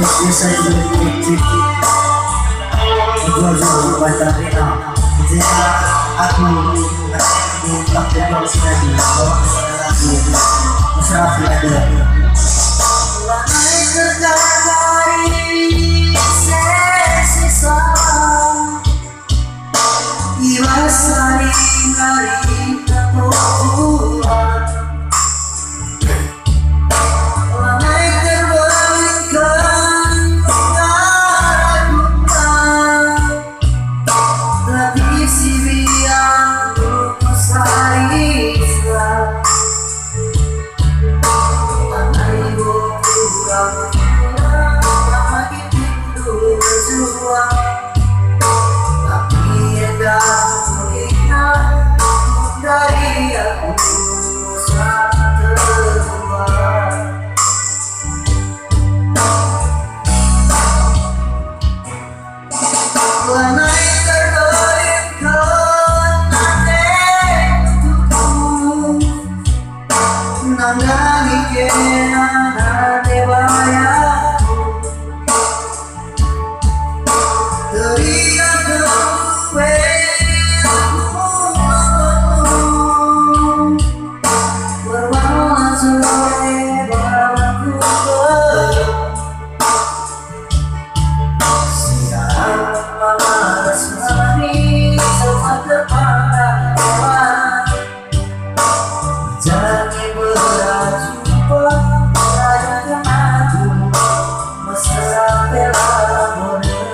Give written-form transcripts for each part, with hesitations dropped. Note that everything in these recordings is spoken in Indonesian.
Yes, I do. Jojo Batarina, Zena, aku tak terlalu sekali. Musafir ada. Lanai terkadang sesa, iwasari nari terbuat. Lanai terbalikan keraguan, tapi si biang mesari Islam. Lanai kurang lagi tidur berjuang, tapi enggak melihat dari aku saat terluar. Lanai terbalikan tutup, nangani kena debaya, teriak keruwe berwarna sore baraku siang malas mani sama kepala jangan berat jumpa raya kemaju mesra bela boleh.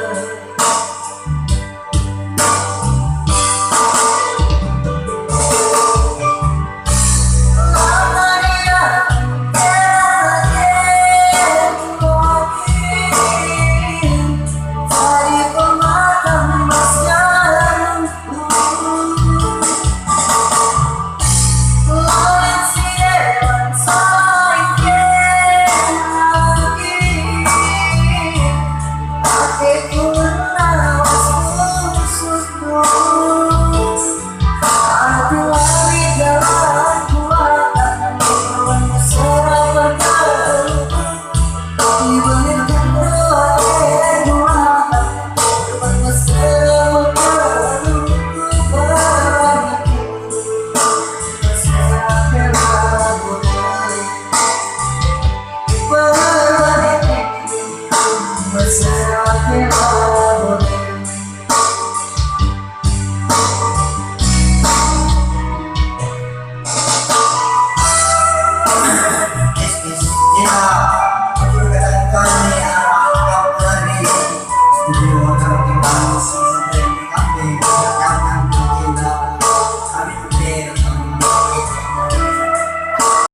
Studio